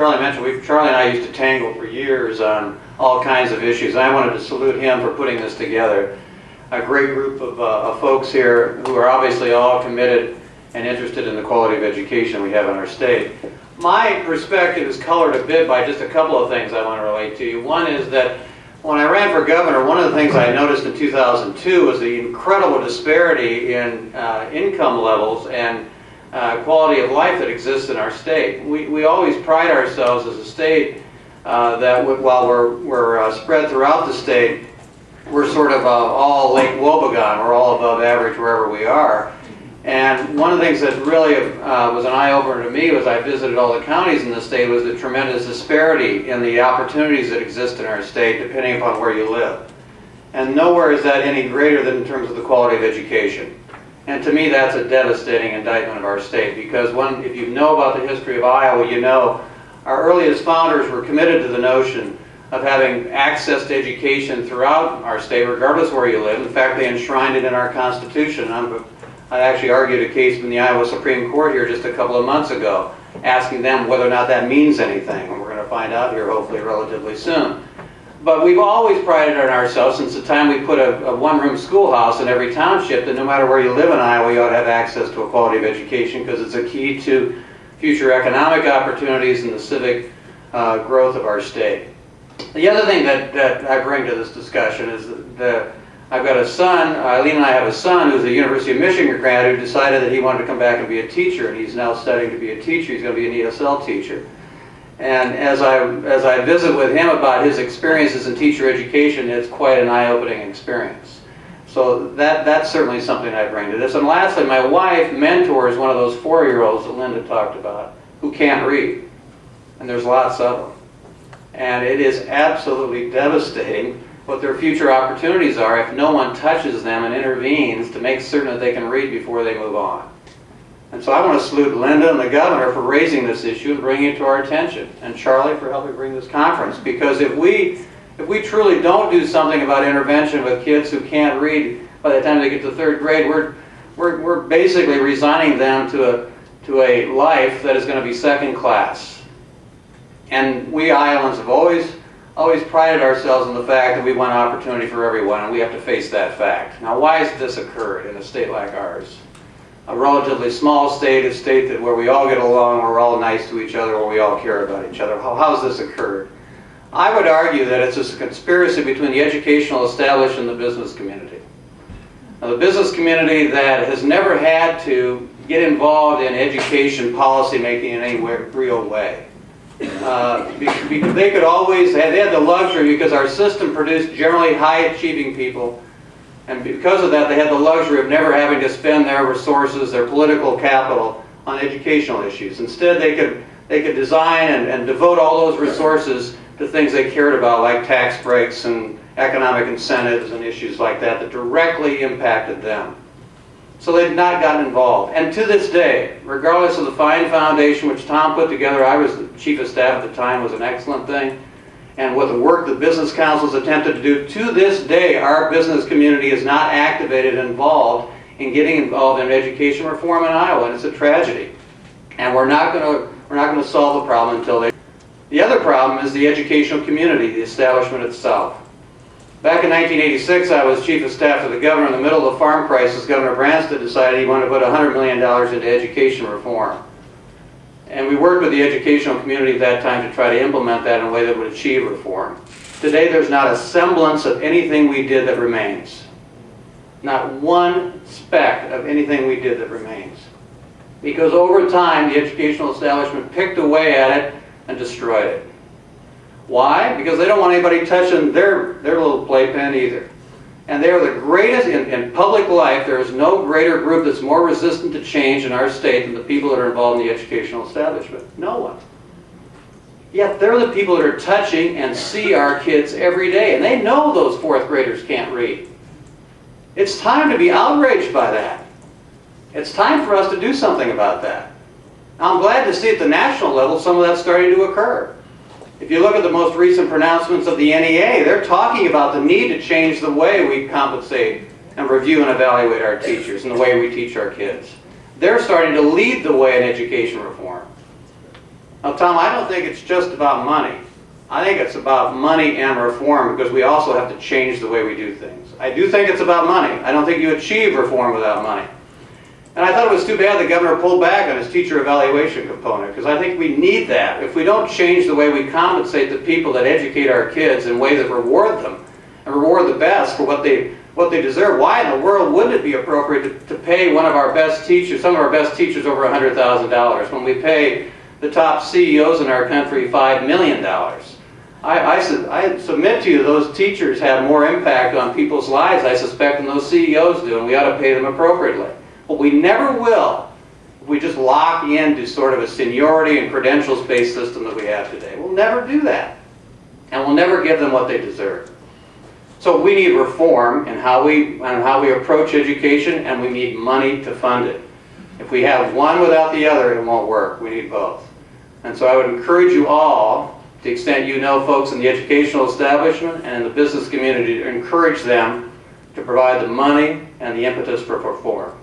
Charlie mentioned, Charlie and I used to tangle for years on all kinds of issues. I wanted to salute him for putting this together. A great group of folks here who are obviously all committed and interested in the quality of education we have in our state. My perspective is colored a bit by just a couple of things I want to relate to you. One is that when I ran for governor, one of the things I noticed in 2002 was the incredible disparity in income levels and quality of life that exists in our state. We always pride ourselves as a state that while we're spread throughout the state, we're sort of all Lake Wobegon. We're all above average wherever we are. And one of the things that really was an eye-opener to me was I visited all the counties in the state was the tremendous disparity in the opportunities that exist in our state depending upon where you live. And nowhere is that any greater than in terms of the quality of education. And to me that's a devastating indictment of our state because if you know about the history of Iowa, you know our earliest founders were committed to the notion of having access to education throughout our state regardless of where you live. In fact, they enshrined it in our Constitution. I actually argued a case in the Iowa Supreme Court here just a couple of months ago, asking them whether or not that means anything, and we're going to find out here hopefully relatively soon. But we've always prided on ourselves since the time we put a one-room schoolhouse in every township that no matter where you live in Iowa, you ought to have access to a quality of education because it's a key to future economic opportunities and the civic growth of our state. The other thing that I bring to this discussion is that I've got a son, Eileen and I have a son who's a University of Michigan grad who decided that he wanted to come back and be a teacher, and he's now studying to be a teacher. He's going to be an ESL teacher. And as I visit with him about his experiences in teacher education, it's quite an eye-opening experience. So that's certainly something I bring to this. And lastly, my wife mentors one of those 4-year-olds that Linda talked about who can't read. And there's lots of them. And it is absolutely devastating what their future opportunities are if no one touches them and intervenes to make certain that they can read before they move on. And so I want to salute Linda and the governor for raising this issue and bringing it to our attention, and Charlie for helping bring this conference, because if we truly don't do something about intervention with kids who can't read by the time they get to 3rd grade, we're basically resigning them to a life that is going to be second class. And we Iowans have always prided ourselves on the fact that we want opportunity for everyone, and we have to face that fact. Now, why has this occurred in a state like ours? A relatively small state, a state where we all get along, where we're all nice to each other, where we all care about each other. How has this occurred? I would argue that it's a conspiracy between the educational establishment and the business community. Now, the business community that has never had to get involved in education policy making in any real way. Because they could always, they had the luxury because our system produced generally high-achieving people, and because of that they had the luxury of never having to spend their resources, their political capital, on educational issues. Instead they could design and devote all those resources to things they cared about, like tax breaks and economic incentives and issues like that that directly impacted them. So they've not gotten involved. And to this day, regardless of the fine foundation which Tom put together, I was the chief of staff at the time, was an excellent thing. And with the work the business councils attempted to do, to this day, our business community is not activated and involved in getting involved in education reform in Iowa, and it's a tragedy. And we're not going to solve the problem until they. The other problem is the educational community, the establishment itself. Back in 1986, I was chief of staff to the governor. In the middle of the farm crisis, Governor Branstad decided he wanted to put $100 million into education reform. And we worked with the educational community at that time to try to implement that in a way that would achieve reform. Today, there's not a semblance of anything we did that remains. Not one speck of anything we did that remains. Because over time, the educational establishment picked away at it and destroyed it. Why? Because they don't want anybody touching their little playpen either. And they are the greatest, in public life, there is no greater group that's more resistant to change in our state than the people that are involved in the educational establishment. No one. Yet they're the people that are touching and see our kids every day, and they know those 4th graders can't read. It's time to be outraged by that. It's time for us to do something about that. Now, I'm glad to see at the national level some of that's starting to occur. If you look at the most recent pronouncements of the NEA, they're talking about the need to change the way we compensate and review and evaluate our teachers and the way we teach our kids. They're starting to lead the way in education reform. Now, Tom, I don't think it's just about money. I think it's about money and reform, because we also have to change the way we do things. I do think it's about money. I don't think you achieve reform without money. And I thought it was too bad the governor pulled back on his teacher evaluation component, because I think we need that. If we don't change the way we compensate the people that educate our kids in ways that reward them and reward the best for what they deserve, why in the world wouldn't it be appropriate to pay one of our best teachers, some of our best teachers, over $100,000 when we pay the top CEOs in our country $5 million? I submit to you those teachers have more impact on people's lives, I suspect, than those CEOs do, and we ought to pay them appropriately. But we never will if we just lock into sort of a seniority and credentials-based system that we have today. We'll never do that. And we'll never give them what they deserve. So we need reform in how we approach education, and we need money to fund it. If we have one without the other, it won't work. We need both. And so I would encourage you all, to the extent you know folks in the educational establishment and in the business community, to encourage them to provide the money and the impetus for reform.